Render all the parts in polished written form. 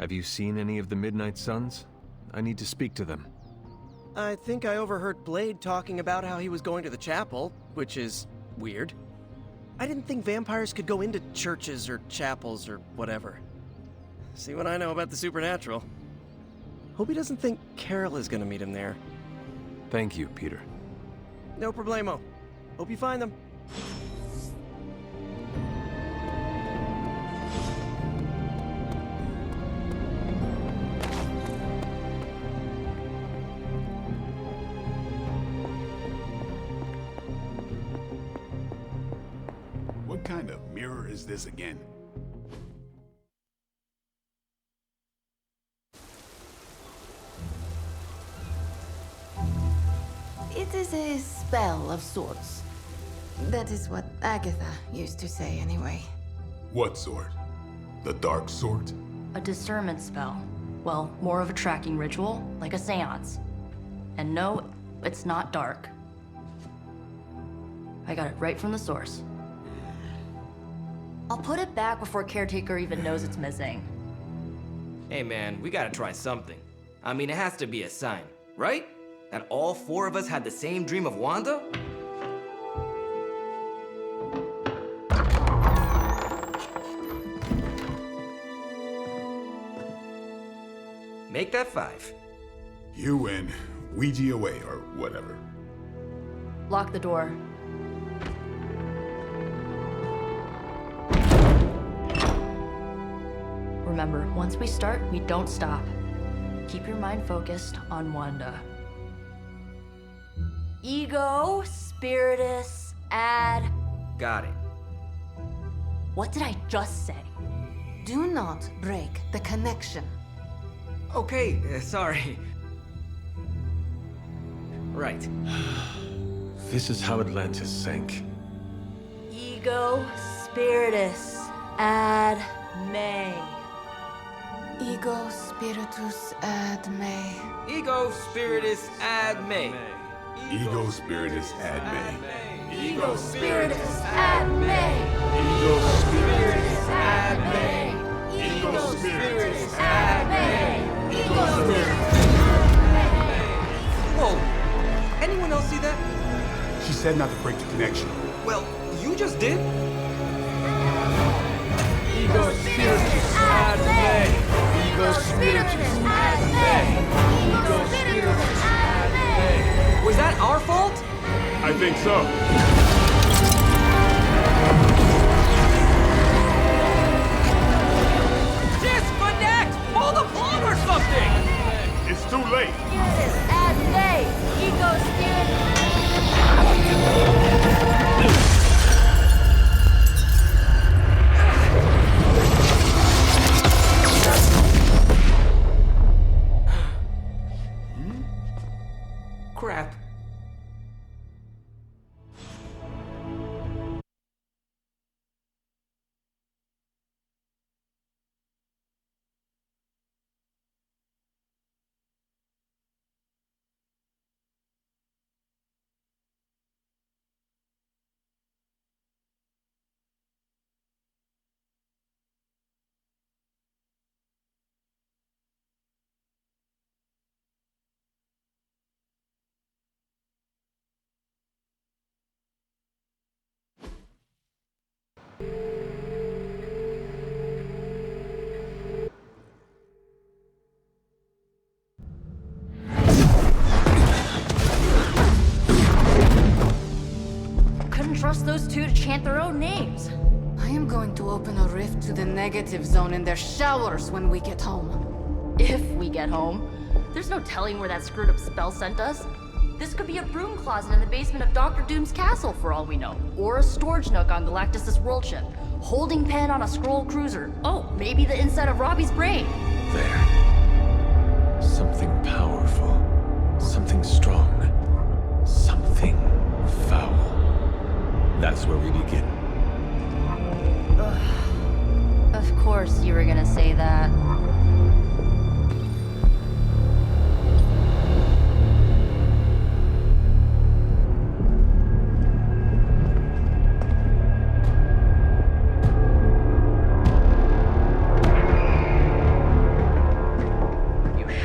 Have you seen any of the Midnight Suns? I need to speak to them. I think I overheard Blade talking about how he was going to the chapel, which is weird. I didn't think vampires could go into churches or chapels or whatever. See what I know about the supernatural. Hope he doesn't think Carol is gonna meet him there. Thank you, Peter. No problemo. Hope you find them. What kind of mirror is this again? It is a spell of sorts. That is what Agatha used to say anyway. What sort? The dark sort? A discernment spell. Well, more of a tracking ritual, like a seance. And no, it's not dark. I got it right from the source. I'll put it back before Caretaker even knows it's missing. Hey man, we gotta try something. I mean, it has to be a sign, right? That all four of us had the same dream of Wanda? Make that 5. You win. Ouija away, or whatever. Lock the door. Remember, once we start, we don't stop. Keep your mind focused on Wanda. Ego, spiritus, ad. Got it. What did I just say? Do not break the connection. Okay, sorry. Right. This is how Atlantis sank. Ego, spiritus, ad, me. Ego spiritus ad me. Ego spiritus ad me. Ego spiritus ad me. Ego spiritus ad me. Ego spiritus ad me. Ego spiritus ad me. Ego spiritus. Whoa! Anyone else see that? She said not to break the connection. Well, you just did. Ego spiritus ad me. Ego spiritus ad me. Ego spiritus ad me. Was that our fault? I think so. Disconnect! Pull the plug or something! It's too late. Spiritus ad me. Ego spiritus. Crap. Couldn't trust those two to chant their own names. I am going to open a rift to the negative zone in their showers when we get home. If we get home. There's no telling where that screwed up spell sent us. This could be a broom closet in the basement of Dr. Doom's castle for all we know. Or a storage nook on Galactus' world ship. Holding pen on a scroll cruiser. Oh, maybe the inside of Robbie's brain. There. Something powerful. Something strong. Something foul. That's where we begin. Of course you were gonna say that.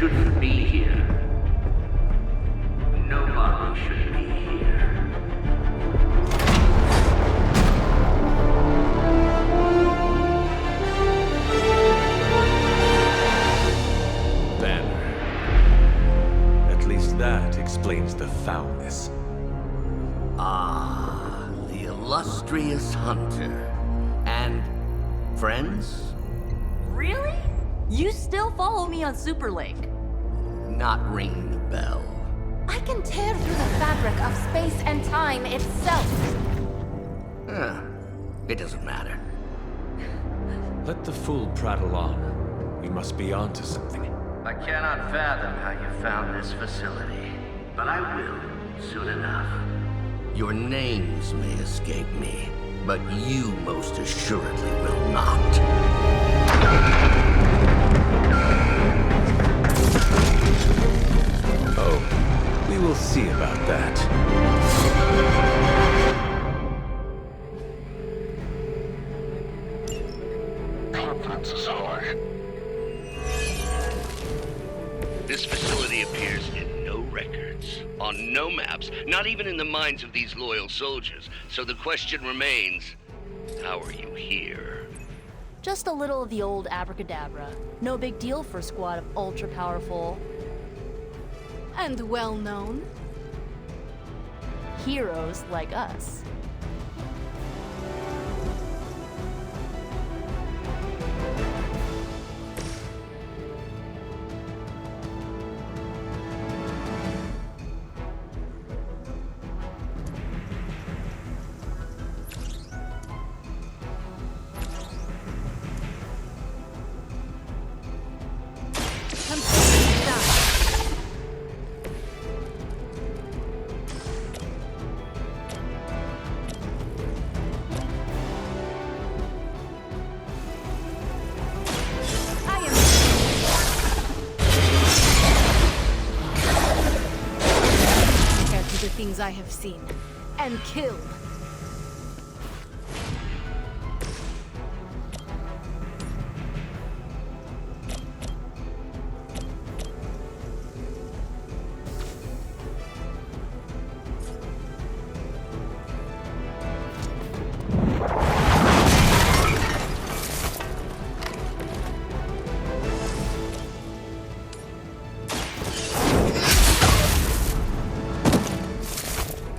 shouldn't be here. Nobody should be here. Banner. At least that explains the foulness. Ah, the illustrious hunter. And friends? Really? You still follow me on Super Lake? Not ringing the bell. I can tear through the fabric of space and time itself. Huh. It doesn't matter. Let the fool prattle on. We must be onto something. I cannot fathom how you found this facility, but I will soon enough. Your names may escape me, but you most assuredly will not. Oh, we will see about that. Confidence is high. This facility appears in no records, on no maps, not even in the minds of these loyal soldiers. So the question remains, how are you here? Just a little of the old abracadabra. No big deal for a squad of ultra-powerful And well known. heroes like us. Completely done. I am compared to the things I have seen and killed.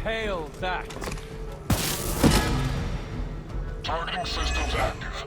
Hail that! Targeting systems active.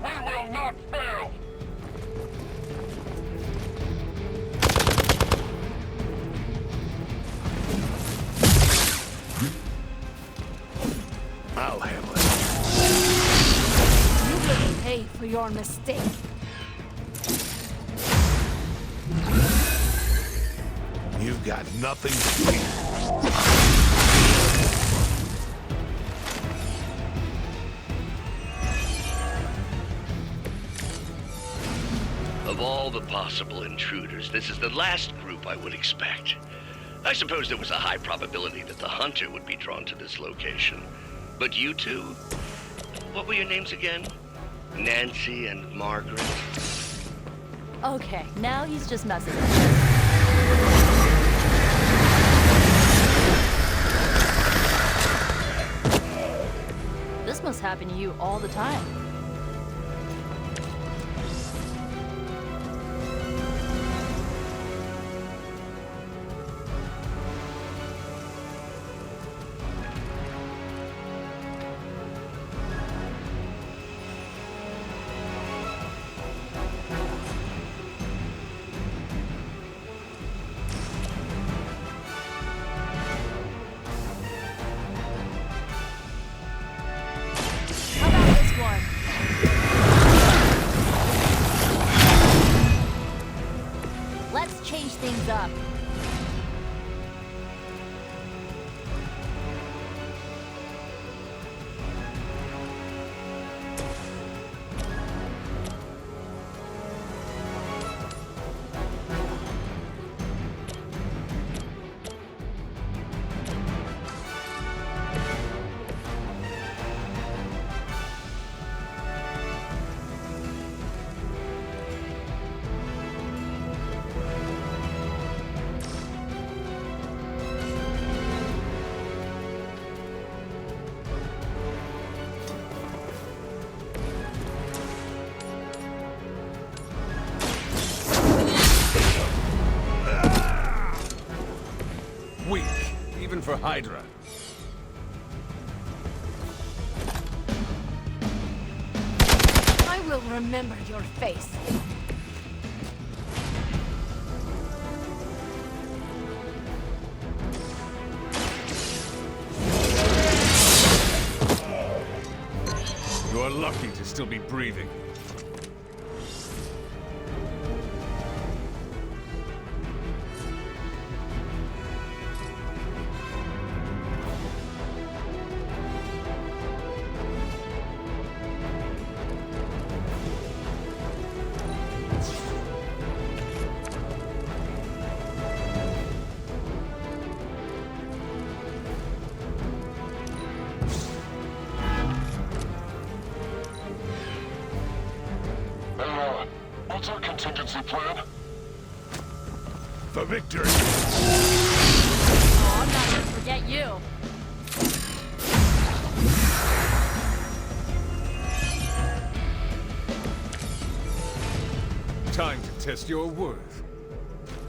We will not fail. I'll handle it. You will pay for your mistake. You've got nothing to fear. Of all the possible intruders, this is the last group I would expect. I suppose there was a high probability that the hunter would be drawn to this location. But you two? What were your names again? Nancy and Margaret? Okay, now he's just messing with us. This This must happen to you all the time. How about this one? Let's change things up. Weak, even for Hydra. I will remember your face. You are lucky to still be breathing. What's our contingency plan? For victory! Oh, I'm not gonna forget you. Time to test your worth.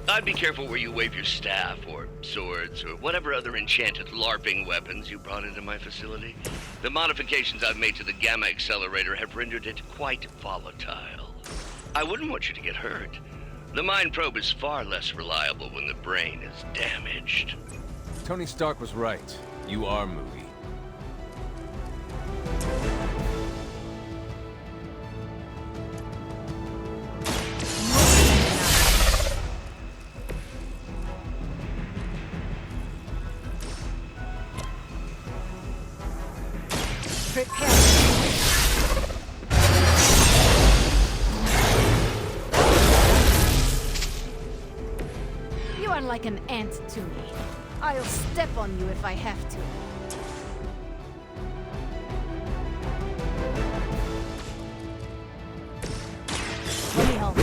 I'd be careful where you wave your staff, or swords, or whatever other enchanted LARPing weapons you brought into my facility. The modifications I've made to the Gamma Accelerator have rendered it quite volatile. I wouldn't want you to get hurt. The Mind Probe is far less reliable when the brain is damaged. Tony Stark was right. You are moody. Prepare. You are like an ant to me. I'll step on you if I have to. Let me help.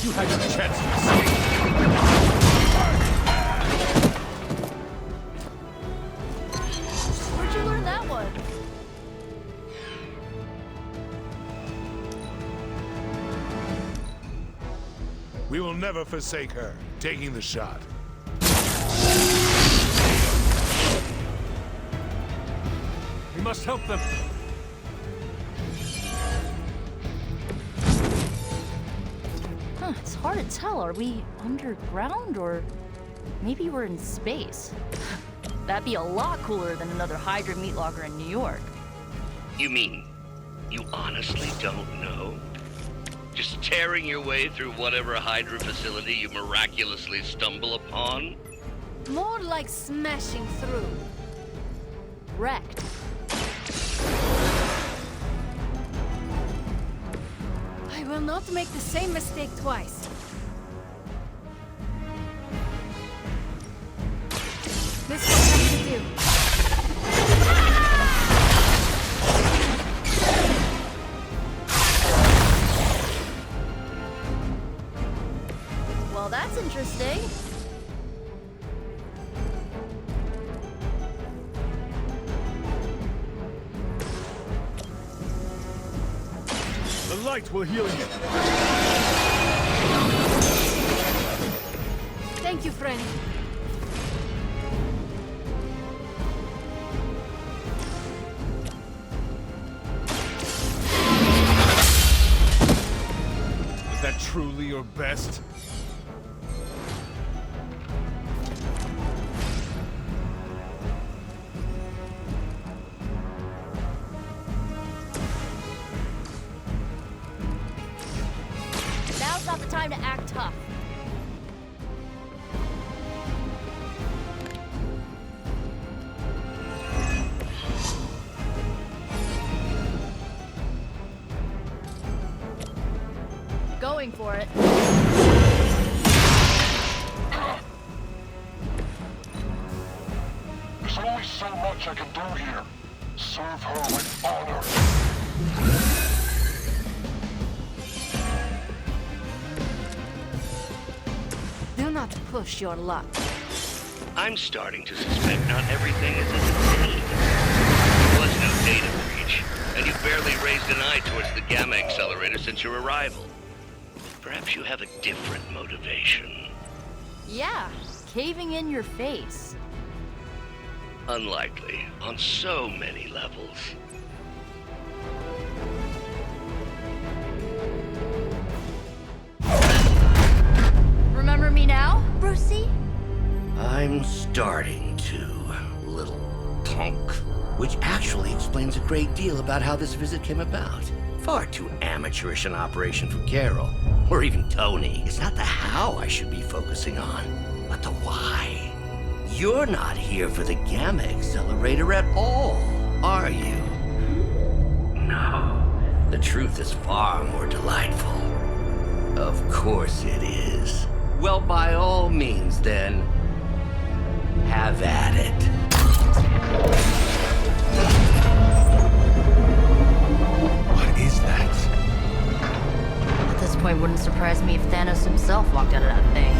You had your chance to escape. Where'd you learn that one? We will never forsake her. Taking the shot. We must help them. Huh, it's hard to tell. Are we underground or maybe we're in space? That'd be a lot cooler than another Hydra meat locker in New York. You mean, you honestly don't know? Just tearing your way through whatever Hydra facility you miraculously stumble upon? More like smashing through. Wrecked. I will not make the same mistake twice. This will have to do. light will heal you. Thank you, friend. Is that truly your best? Now's not the time to act tough. Going for it. There's only so much I can do here. Serve her with honor. Do not push your luck. I'm starting to suspect not everything is as it seems. There was no data breach, and you barely raised an eye towards the Gamma Accelerator since your arrival. Perhaps you have a different motivation. Yeah, caving in your face. Unlikely, on so many levels. Remember me now, Brucey? I'm starting to, little punk. Which actually explains a great deal about how this visit came about. Far too amateurish an operation for Carol, or even Tony. It's not the how I should be focusing on, but the why. You're not here for the Gamma Accelerator at all, are you? No. The truth is far more delightful. Of course it is. Well, by all means, then, have at it. What is that? At this point, wouldn't surprise me if Thanos himself walked out of that thing.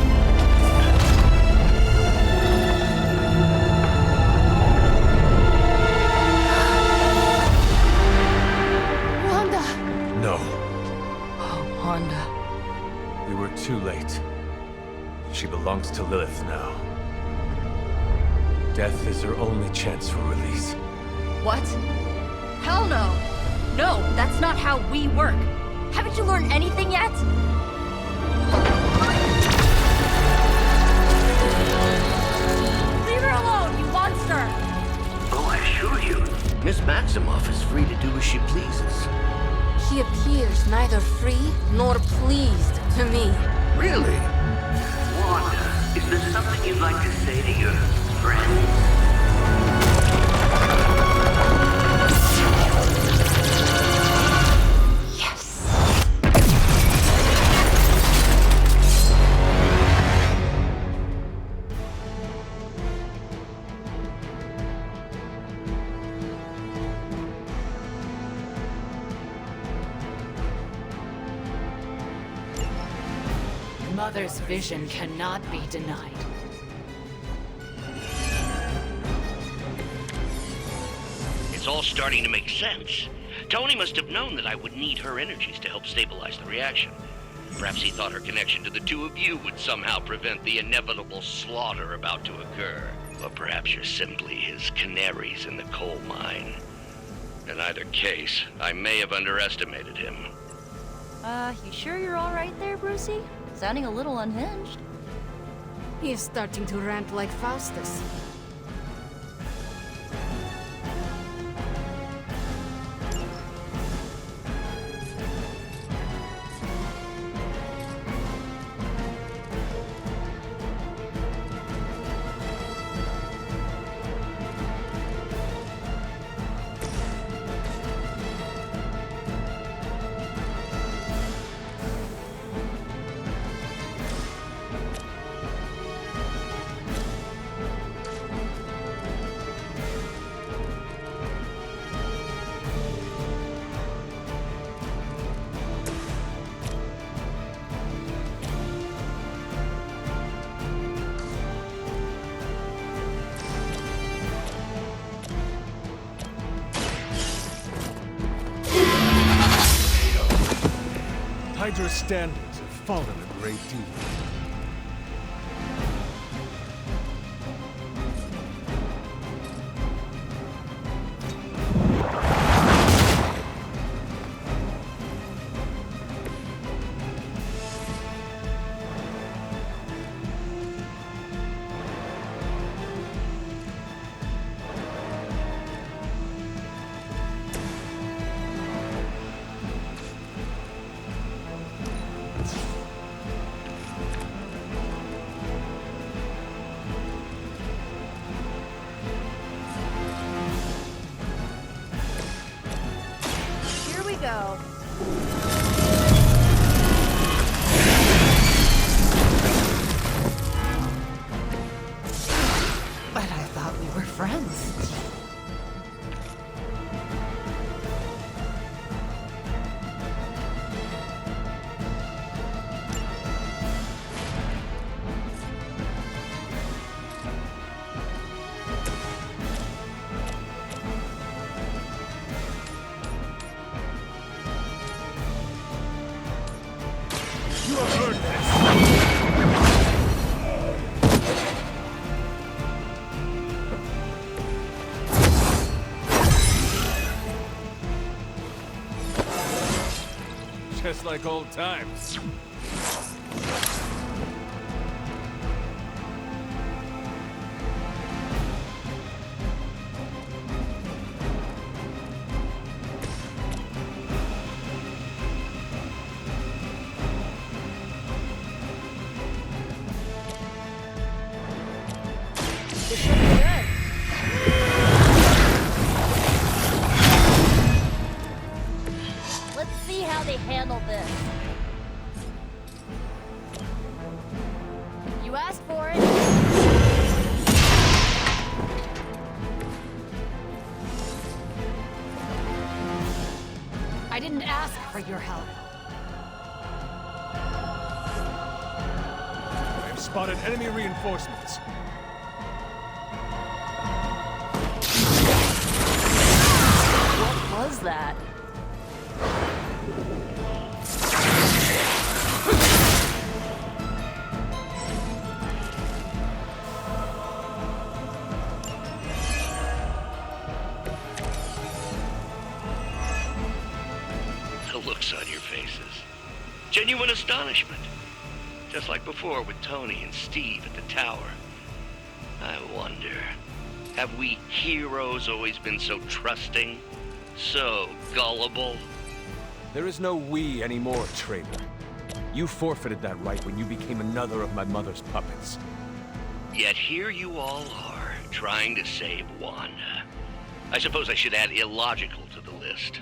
No. Oh, Wanda. We were too late. She belongs to Lilith now. Death is her only chance for release. What? Hell no! No, that's not how we work. Haven't you learned anything yet? Leave her alone, you monster! Oh, I assure you, Miss Maximoff is free to do as she pleases. She appears neither free nor pleased to me. Really? Wanda, is there something you'd like to say to your friends? Mother's vision cannot be denied. It's all starting to make sense. Tony must have known that I would need her energies to help stabilize the reaction. Perhaps he thought her connection to the two of you would somehow prevent the inevitable slaughter about to occur. Or perhaps you're simply his canaries in the coal mine. In either case, I may have underestimated him. You sure you're all right there, Brucey? Sounding a little unhinged. He is starting to rant like Faustus. Hydra's standards have fallen a great deal. Here we go. But I thought we were friends. You have earned this! Just like old times. This should be good. Let's see how they handle this. You asked for it. I didn't ask for your help. I have spotted enemy reinforcements. What was that? The looks on your faces. Genuine astonishment. Just like before with Tony and Steve at the tower. I wonder, have we heroes always been so trusting? So gullible? There is no we anymore, traitor. You forfeited that right when you became another of my mother's puppets. Yet here you all are, trying to save Wanda. I suppose I should add illogical to the list.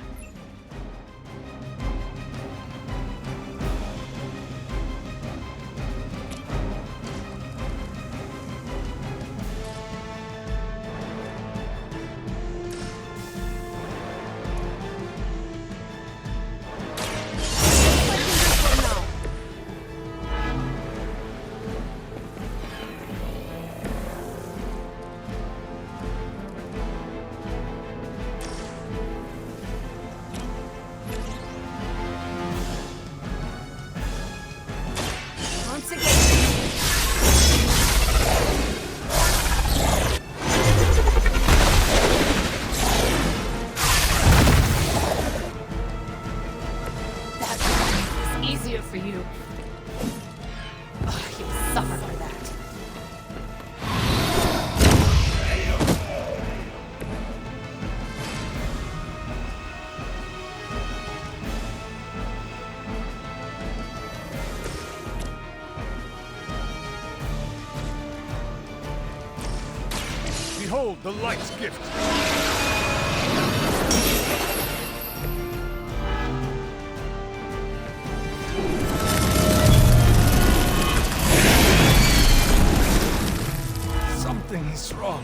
Once again. That was easier for you. Oh, you suffer for that. Behold the light's gift. Something is wrong.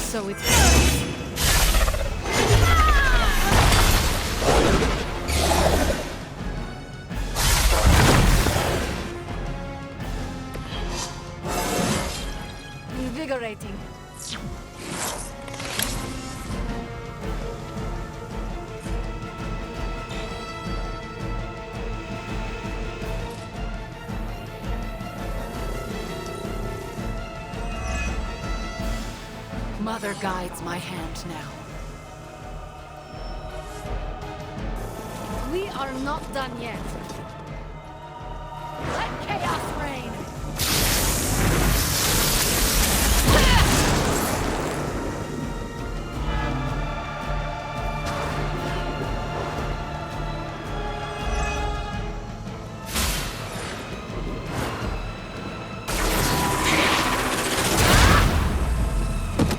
So it's... Invigorating. Mother guides my hand now. We are not done yet. Let chaos reign!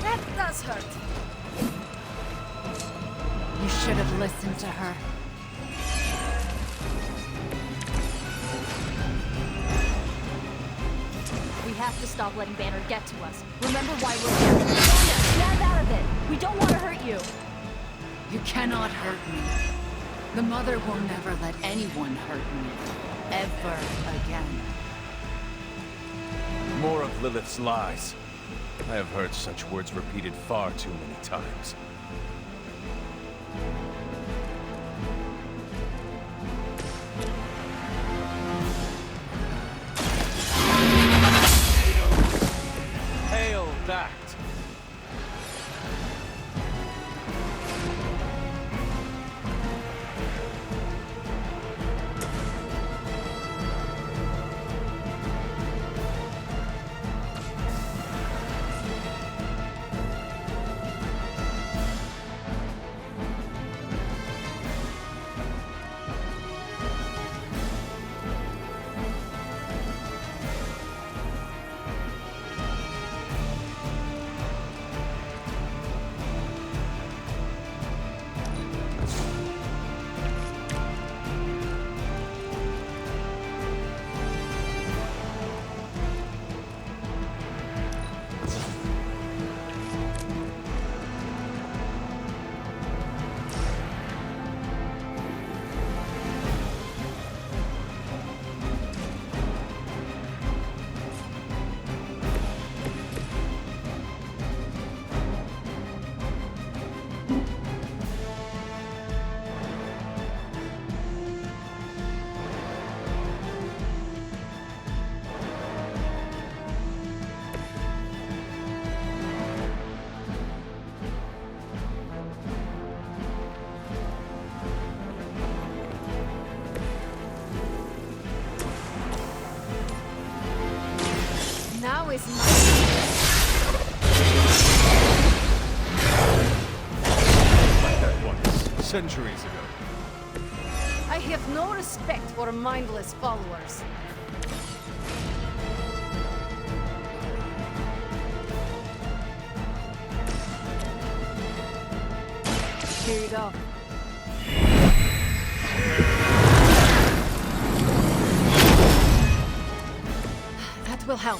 That does hurt. You should have listened to her. We have to stop letting Banner get to us. Remember why we're here. Sonya, snap out of it. We don't want to hurt you. You cannot hurt me. The Mother will never let anyone hurt me. Ever again. More of Lilith's lies. I have heard such words repeated far too many times. Hail that! Now is my... Like that once, centuries ago. I have no respect for mindless followers. Here you go. That will help.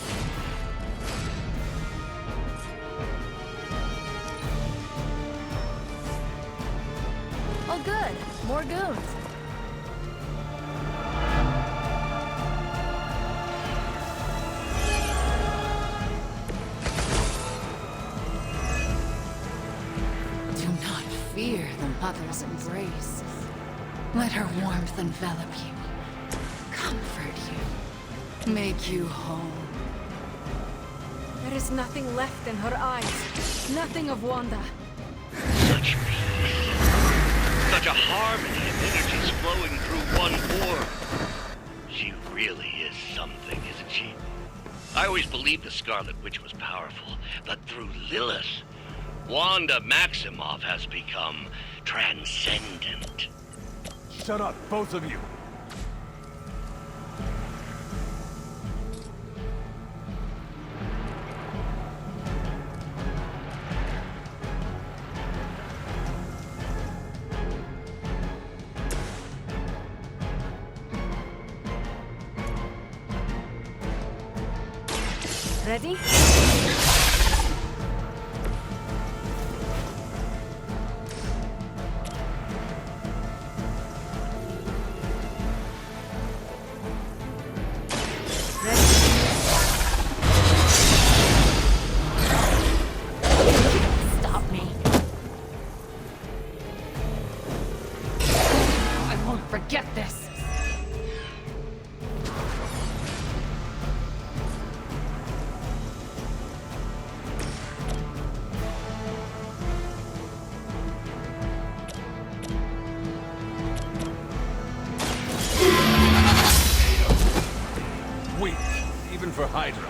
Oh good, more goons. Do not fear the Mother's embrace. Let her warmth envelop you, comfort you, make you whole. There is nothing left in her eyes. Nothing of Wanda. Such peace. Such a harmony of energies flowing through one orb. She really is something, isn't she? I always believed the Scarlet Witch was powerful, but through Lilith, Wanda Maximoff has become transcendent. Shut up, both of you! Ready? for Hydra.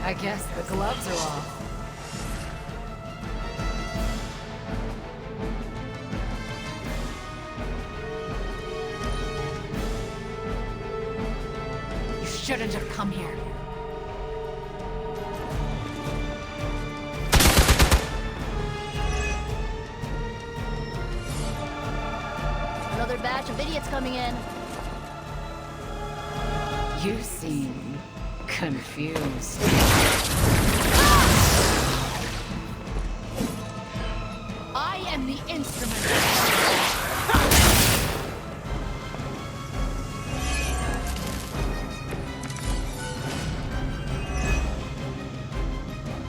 I guess the gloves are off. You shouldn't have come here. Another batch of idiots coming in. You seem confused. I am the instrument.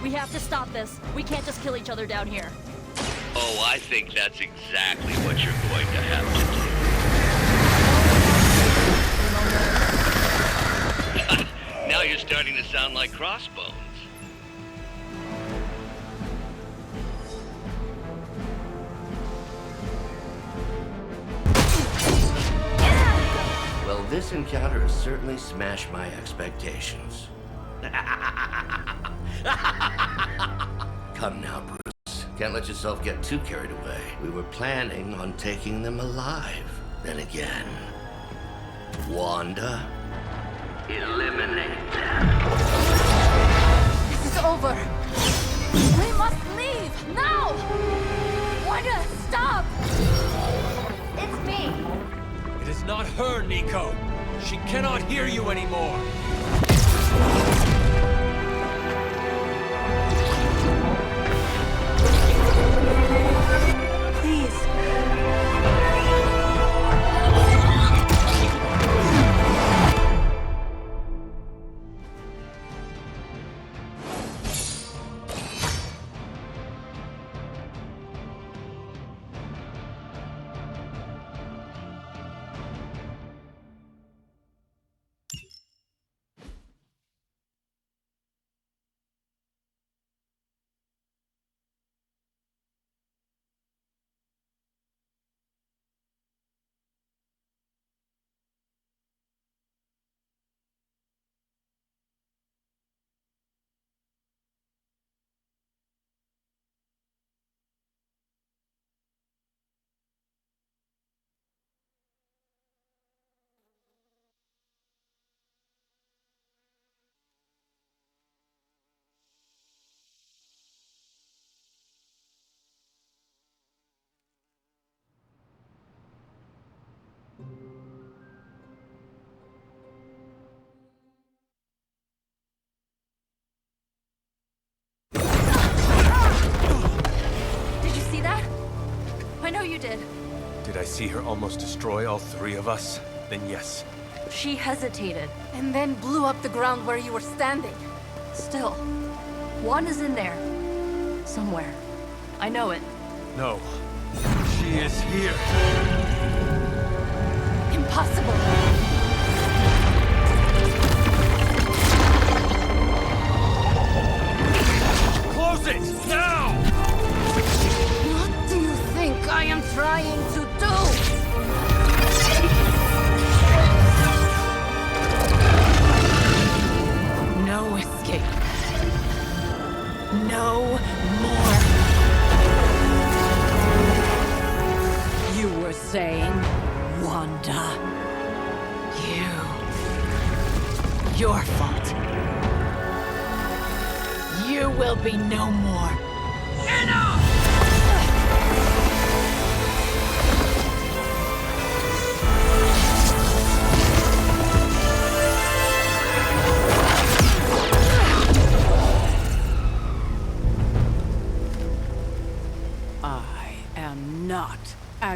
We have to stop this. We can't just kill each other down here. Oh, I think that's exactly what you're going to have to do. Now you're starting to sound like Crossbones. Well, this encounter has certainly smashed my expectations. Come now, Bruce. Can't let yourself get too carried away. We were planning on taking them alive. Then again, Wanda? Eliminate them. This is over. We must leave now. Wanda, stop. It's me. It is not her, Nico. She cannot hear you anymore. Please. You did. Did I see her almost destroy all three of us? Then yes. She hesitated. And then blew up the ground where you were standing. Still, Wanda's in there. Somewhere. I know it. No. She is here. Impossible. Close it! Now! What do you think I am trying to do? No escape. No more. You were saying, Wanda. Your fault. You will be no more. Enough!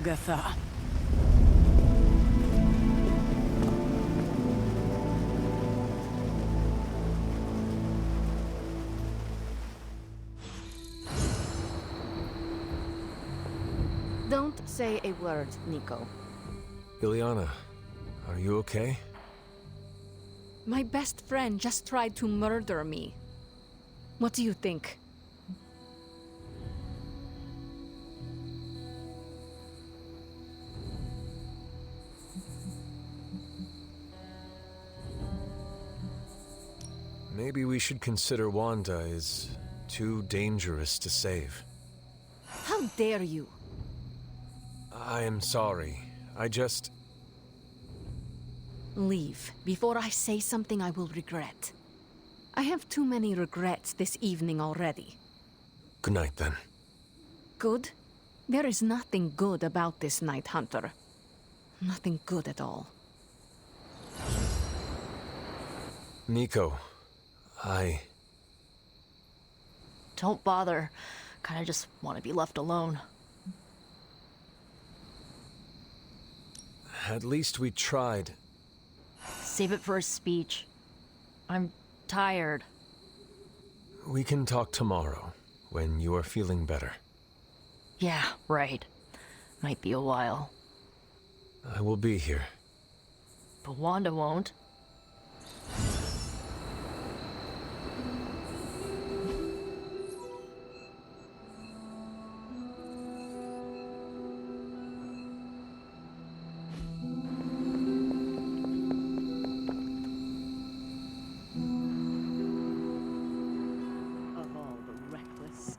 Agatha. Don't say a word, Nico. Ileana, are you okay? My best friend just tried to murder me. What do you think? Maybe we should consider Wanda is too dangerous to save. How dare you? I am sorry. I just... Leave before I say something I will regret. I have too many regrets this evening already. Good night, then. Good? There is nothing good about this night, Hunter. Nothing good at all. Nico, Don't bother. Kinda just want to be left alone. At least we tried. Save it for a speech. I'm tired. We can talk tomorrow, when you are feeling better. Yeah, right. Might be a while. I will be here. But Wanda won't.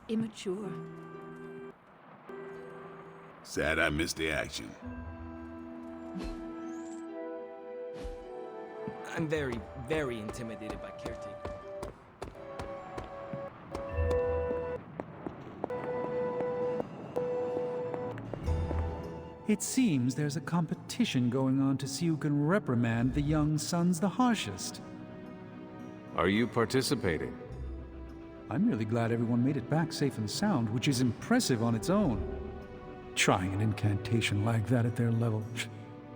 Immature. Sad I missed the action. I'm very, very intimidated by Caretaker. It seems there's a competition going on to see who can reprimand the young sons the harshest. Are you participating? I'm really glad everyone made it back safe and sound, which is impressive on its own. Trying an incantation like that at their level,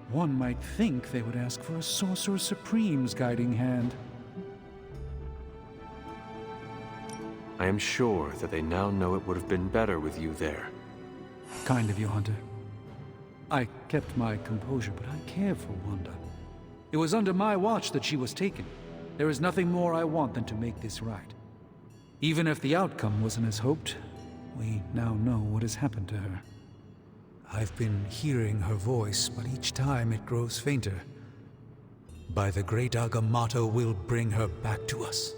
one might think they would ask for a Sorcerer Supreme's guiding hand. I am sure that they now know it would have been better with you there. Kind of you, Hunter. I kept my composure, but I care for Wanda. It was under my watch that she was taken. There is nothing more I want than to make this right. Even if the outcome wasn't as hoped, we now know what has happened to her. I've been hearing her voice, but each time it grows fainter. By the great Agamotto, we'll bring her back to us.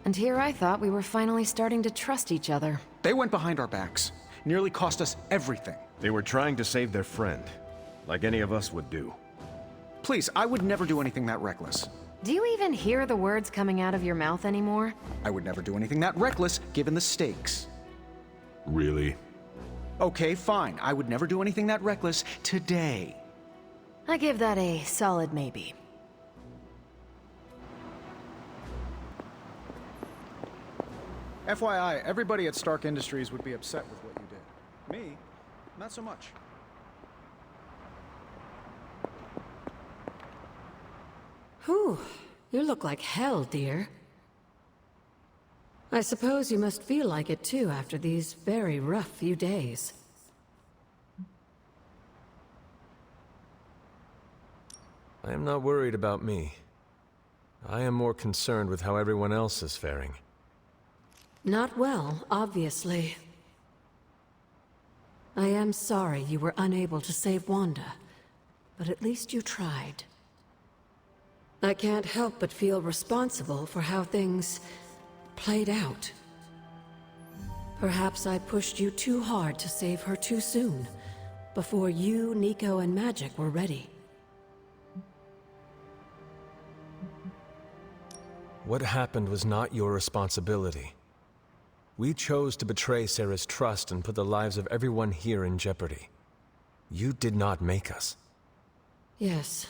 And here I thought we were finally starting to trust each other. They went behind our backs. Nearly cost us everything. They were trying to save their friend, like any of us would do. Please, I would never do anything that reckless. Do you even hear the words coming out of your mouth anymore? I would never do anything that reckless, given the stakes. Really? Okay, fine. I would never do anything that reckless today. I give that a solid maybe. FYI, everybody at Stark Industries would be upset with what you did. Me, not so much. Whew, you look like hell, dear. I suppose you must feel like it too after these very rough few days. I am not worried about me. I am more concerned with how everyone else is faring. Not well, obviously. I am sorry you were unable to save Wanda, but at least you tried. I can't help but feel responsible for how things played out. Perhaps I pushed you too hard to save her too soon, before you, Nico, and Magic were ready. What happened was not your responsibility. We chose to betray Sarah's trust and put the lives of everyone here in jeopardy. You did not make us. Yes,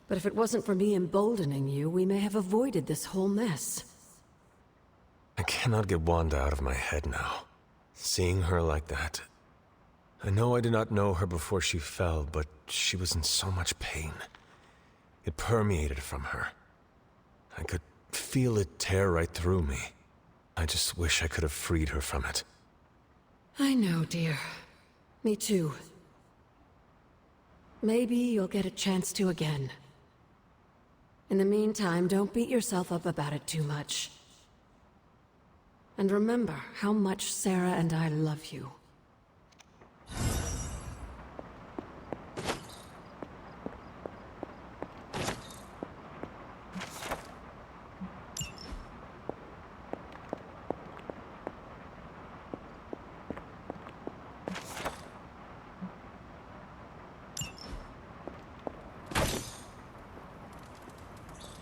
But if it wasn't for me emboldening you, we may have avoided this whole mess. I cannot get Wanda out of my head now. Seeing her like that... I know I did not know her before she fell, but she was in so much pain. It permeated from her. I could feel it tear right through me. I just wish I could have freed her from it. I know, dear. Me too. Maybe you'll get a chance to again. In the meantime, don't beat yourself up about it too much. And remember how much Sarah and I love you.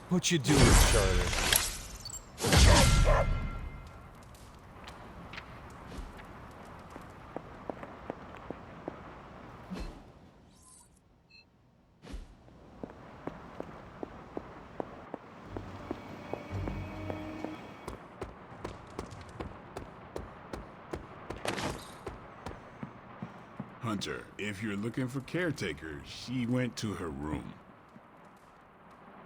What you doing, Scarlet? Hunter, if you're looking for caretaker, she went to her room.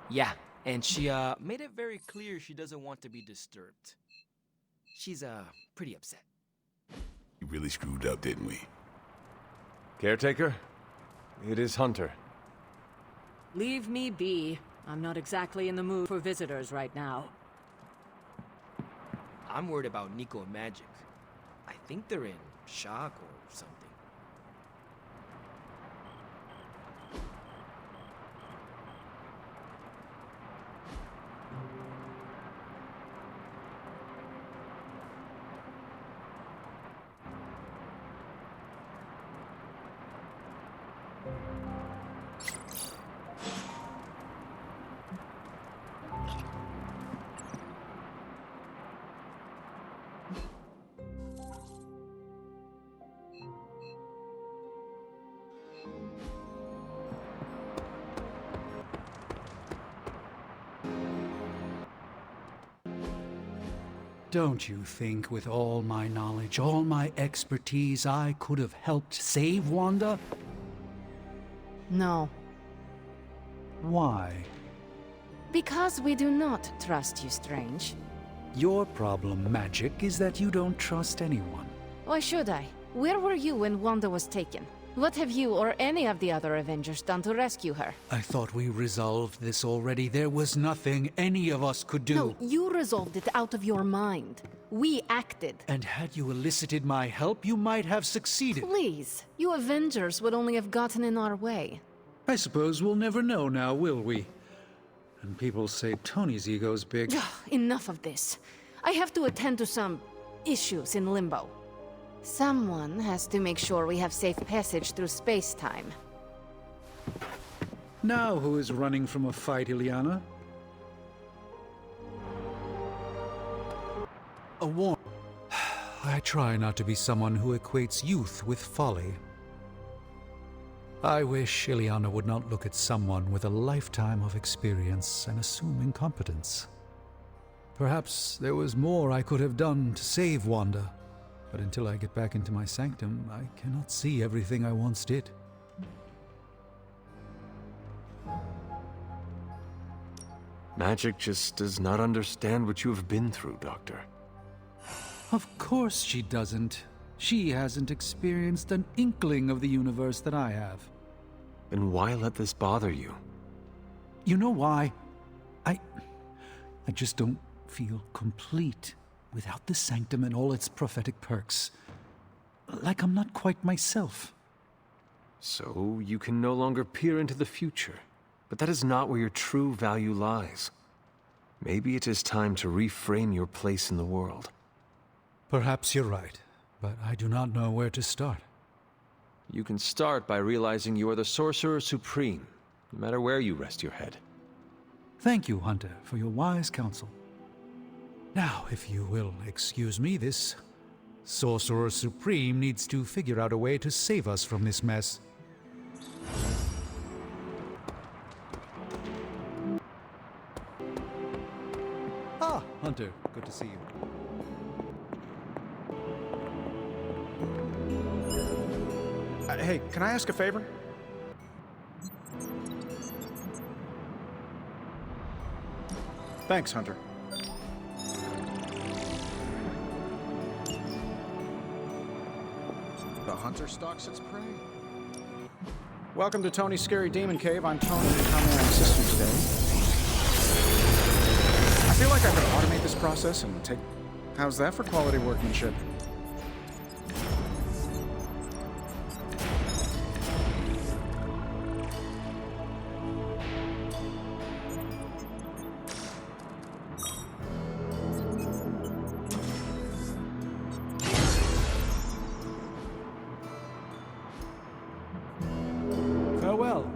Yeah, and she made it very clear she doesn't want to be disturbed. She's pretty upset. We really screwed up, didn't we? Caretaker? It is Hunter. Leave me be. I'm not exactly in the mood for visitors right now. I'm worried about Nico and Magic. I think they're in shock or something. Don't you think with all my knowledge, all my expertise, I could have helped save Wanda? No. Why? Because we do not trust you, Strange. Your problem, Magic, is that you don't trust anyone. Why should I? Where were you when Wanda was taken? What have you or any of the other Avengers done to rescue her? I thought we resolved this already. There was nothing any of us could do. No, you resolved it out of your mind. We acted. And had you elicited my help, you might have succeeded. Please, you Avengers would only have gotten in our way. I suppose we'll never know now, will we? And people say Tony's ego's big. Enough of this. I have to attend to some issues in Limbo. Someone has to make sure we have safe passage through space-time. Now who is running from a fight, Ileana? A warning. I try not to be someone who equates youth with folly. I wish Ileana would not look at someone with a lifetime of experience and assume incompetence. Perhaps there was more I could have done to save Wanda. But until I get back into my sanctum, I cannot see everything I once did. Magic just does not understand what you have been through, Doctor. Of course she doesn't. She hasn't experienced an inkling of the universe that I have. Then why let this bother you? You know why? I just don't feel complete without the sanctum and all its prophetic perks. Like I'm not quite myself. So you can no longer peer into the future. But that is not where your true value lies. Maybe it is time to reframe your place in the world. Perhaps you're right, but I do not know where to start. You can start by realizing you are the Sorcerer Supreme, no matter where you rest your head. Thank you, Hunter, for your wise counsel. Now, if you will excuse me, this Sorcerer Supreme needs to figure out a way to save us from this mess. Ah, Hunter, good to see you. Hey, can I ask a favor? Thanks, Hunter. The hunter stalks its prey. Welcome to Tony's Scary Demon Cave. I'm Tony. How may I assist you today? I feel like I could automate this process and take... How's that for quality workmanship? Farewell.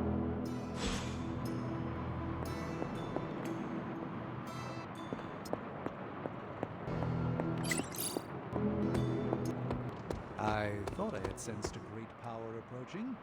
I thought I had sensed a great power approaching.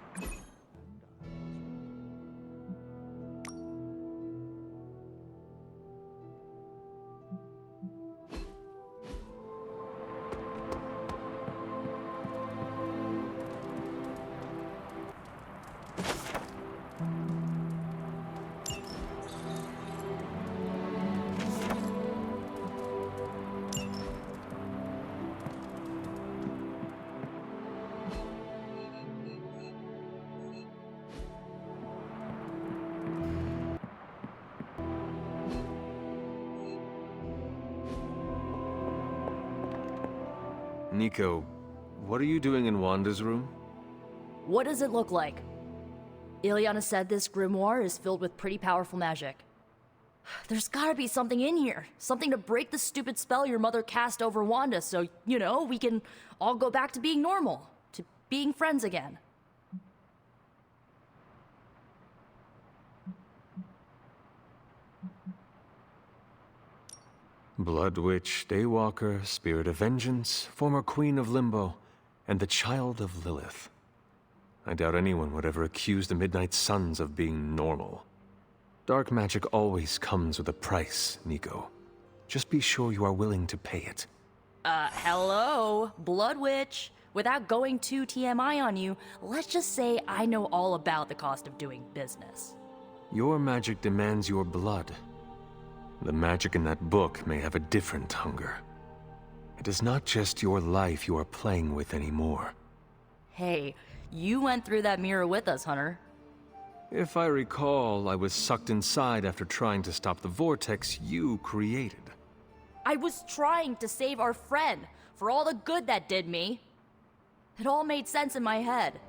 Nico, what are you doing in Wanda's room? What does it look like? Ileana said this grimoire is filled with pretty powerful magic. There's gotta be something in here. Something to break the stupid spell your mother cast over Wanda so, you know, we can all go back to being normal. To being friends again. Blood Witch, Daywalker, Spirit of Vengeance, former Queen of Limbo, and the Child of Lilith. I doubt anyone would ever accuse the Midnight Suns of being normal. Dark magic always comes with a price, Nico. Just be sure you are willing to pay it. Hello? Blood Witch? Without going too TMI on you, let's just say I know all about the cost of doing business. Your magic demands your blood. The magic in that book may have a different hunger. It is not just your life you are playing with anymore. Hey, you went through that mirror with us, Hunter. If I recall, I was sucked inside after trying to stop the vortex you created. I was trying to save our friend, for all the good that did me. It all made sense in my head.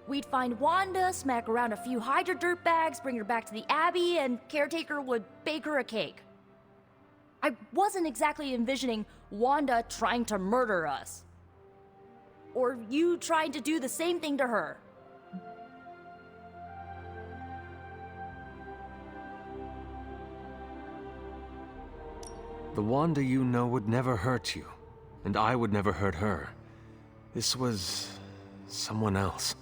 We'd find Wanda, smack around a few Hydra dirtbags, bring her back to the Abbey, and Caretaker would bake her a cake. I wasn't exactly envisioning Wanda trying to murder us. Or you trying to do the same thing to her. The Wanda you know would never hurt you, and I would never hurt her. This was someone else.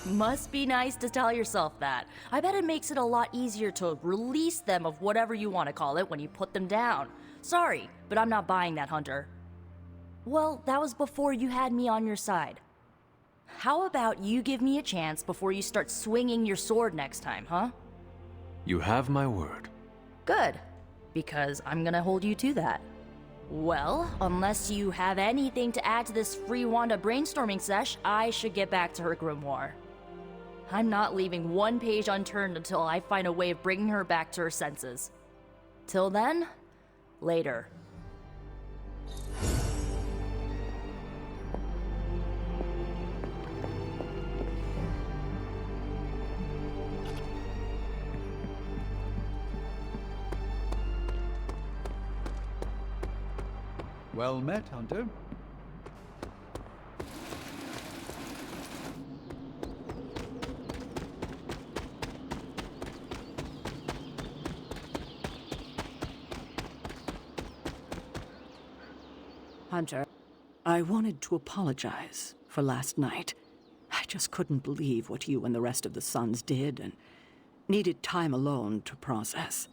Must be nice to tell yourself that. I bet it makes it a lot easier to release them of whatever you want to call it when you put them down. Sorry, but I'm not buying that, Hunter. Well, that was before you had me on your side. How about you give me a chance before you start swinging your sword next time, huh? You have my word. Good, because I'm gonna hold you to that. Well, unless you have anything to add to this free Wanda brainstorming sesh, I should get back to her grimoire. I'm not leaving one page unturned until I find a way of bringing her back to her senses. Till then, later. Well met, Hunter. Hunter, I wanted to apologize for last night. I just couldn't believe what you and the rest of the Sons did and needed time alone to process.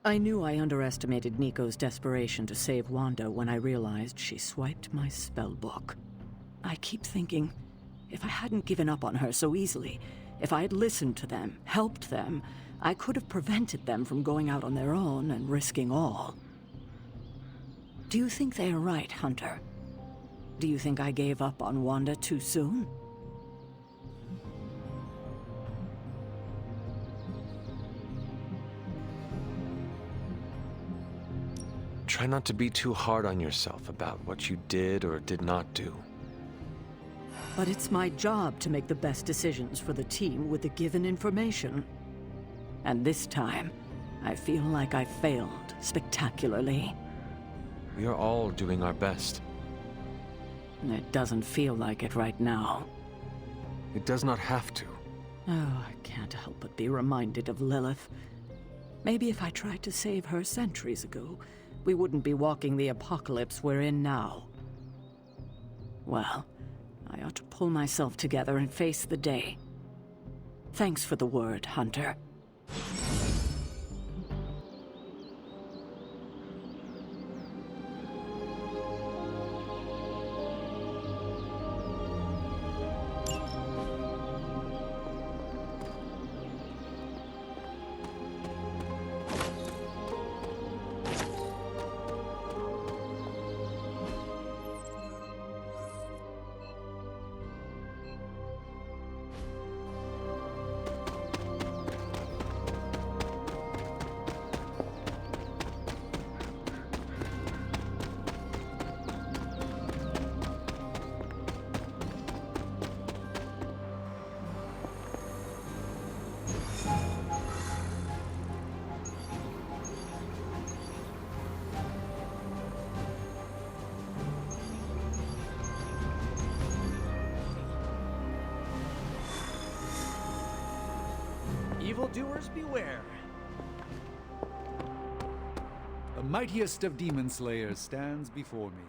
I knew I underestimated Nico's desperation to save Wanda when I realized she swiped my spellbook. I keep thinking, if I hadn't given up on her so easily, if I had listened to them, helped them, I could have prevented them from going out on their own and risking all. Do you think they are right, Hunter? Do you think I gave up on Wanda too soon? Try not to be too hard on yourself about what you did or did not do. But it's my job to make the best decisions for the team with the given information. And this time, I feel like I failed spectacularly. We are all doing our best. It doesn't feel like it right now. It does not have to. Oh, I can't help but be reminded of Lilith. Maybe if I tried to save her centuries ago, we wouldn't be walking the apocalypse we're in now. Well, I ought to pull myself together and face the day. Thanks for the word, Hunter. Evildoers beware. The mightiest of demon slayers stands before me.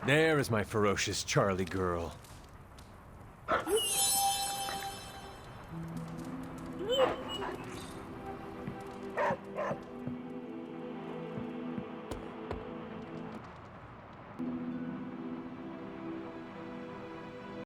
There is my ferocious Charlie girl.